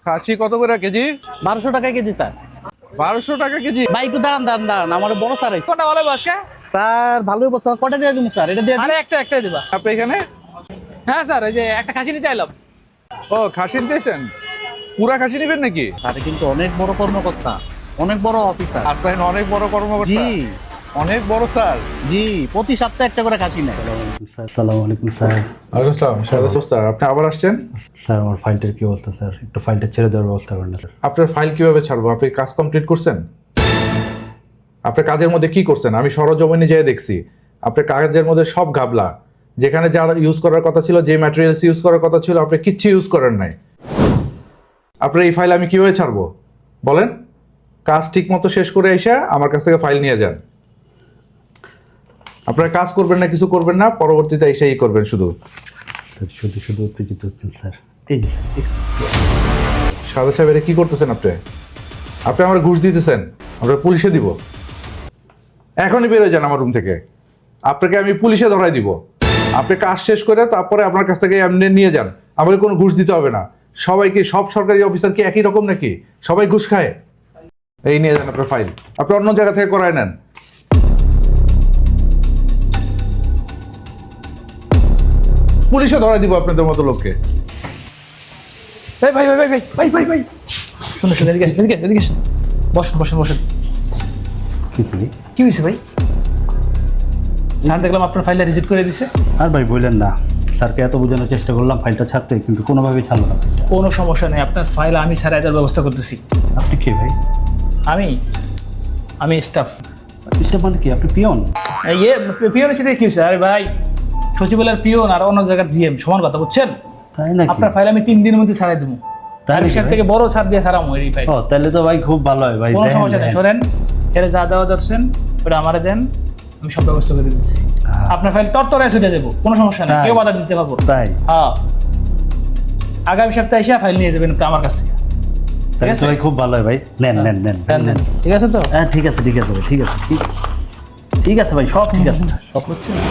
খাসি কত করে কেজি? 1200 টাকা কেজি স্যার। 1200 টাকা কেজি? ভাই একটু দাঁড়ান আমার বড় স্যার আছে। কোনটা ভালো আজকে? স্যার ভালোই বলছেন, কটা দিয়ে দিমু স্যার? এটা দিয়ে দিন। আরে একটাই দিবা। আপনি এখানে? হ্যাঁ স্যার, এই যে একটা খাসি নিতে এলাম। ও খাসি নিতেছেন? পুরা খাসি নেবেন নাকি? স্যার কিন্তু অনেক বড় কর্মকর্তা, অনেক বড় অফিসার। আস্তাইন অনেক বড় কর্মকর্তা। জি অনেক বড় স্যার। জি, প্রতি সপ্তাহে একটা করে খাসি নেয়। আসসালামু আলাইকুম স্যার। ওয়ালাইকুম আসসালাম। স্যার আপনি আবার আসছেন? স্যার আমার ফাইলটার কি অবস্থা স্যার? একটু ফাইলটা ছেড়ে দেওয়ার ব্যবস্থা করেন না স্যার। আপনার ফাইল কিভাবে ছাড়বো? আপনি কাজ কমপ্লিট করছেন? আপনার কাজের মধ্যে কি করছেন? আমি সরজমিনে যেয়ে দেখছি আপনার কাজের মধ্যে সব ঘাবলা। যেখানে যা ইউজ করার কথা ছিল, যে ম্যাটেরিয়ালস ইউজ করার কথা ছিল, আপনি কিচ্ছু ইউজ করেন নাই। আপনার এই ফাইল আমি কিভাবে ছাড়বো বলেন? কাজ ঠিক মতো শেষ করে এসে আমার কাছ থেকে ফাইল নিয়ে যান। আপনারা কাজ করবেন না, কিছু করবেন না, পরবর্তীতে এসেই করবেন শুধু। স্যার শুধু উত্তেজিত হচ্ছেন স্যার। এই যে স্যার সাদা সাহেব এটা কি করতেছেন আপনি? আপনি আমার ঘুষ দিতেছেন, আমরা পুলিশে দিব। এখনই বেরোয় যান আমার রুম থেকে, আপনাকে আমি পুলিশে ধরাই দিব। আপনি কাজ শেষ করে তারপরে আপনার কাছ থেকে এমনি নিয়ে যান, আমাকে কোনো ঘুষ দিতে হবে না। সবাইকে, সব সরকারি অফিসার কি একই রকম নাকি? সবাই ঘুষ খায়? এই নিয়ে যান আপনার ফাইল, আপনি অন্য জায়গা থেকে করায় নেন। পুলিশে ধরাই দিব আপনাদের মতো লোককে। ভাই ভাই ভাই ভাই ভাই ভাই ভাই ভাই শুনুন এদিকে আসেন, এদিকে আসেন। বসেন। কি হয়েছে ভাই? স্যার দেখলাম আপনার ফাইলটা রিজেক্ট করে দিছে। আর ভাই বললেন না, স্যারকে এত বোঝানোর চেষ্টা করলাম ফাইলটা ছাড়তে, কিন্তু কোনোভাবেই ছাড়লো না। কোনো সমস্যা নেই, আপনার ফাইল আমি স্যার এটার ব্যবস্থা করতেছি। আপনি কে ভাই? আমি স্টাফ। স্টাফ মানে কি? আপনি পিয়ন? পিওনের সাথে কি হয়েছে? আরে ভাই, সচিবালয়ের পিওন আর অন্য জায়গার জিএম সমান কথা, বুঝছেন? তাই নাকি? আপনার ফাইল আমি 3 দিনের মধ্যে ছাড়াই দেবো। তার হিসাব থেকে বড় ছাড় দিয়ে ছাড়াবো এই ফাইল। ও তাহলে তো ভাই খুব ভালো হয় ভাই। কোনো সমস্যা নেই, সরেন। এর যা দেওয়া দর্শন ওটা আমারে দেন, আমি সব ব্যবস্থা করে দিচ্ছি। আপনার ফাইল তরতরায় ছুটে দেবো, কোনো সমস্যা নেই, কেউ বাধা দিতে পারবো। তাই? হ্যাঁ, আগামী সপ্তাহে এসে ফাইল নিয়ে যাবেন আমার কাছ থেকে। তাহলে তো ভাই খুব ভালো হয় ভাই। নেন। ঠিক আছে তো? হ্যাঁ ঠিক আছে ভাই, ঠিক আছে ভাই, সব ঠিক আছে। সব হচ্ছে না।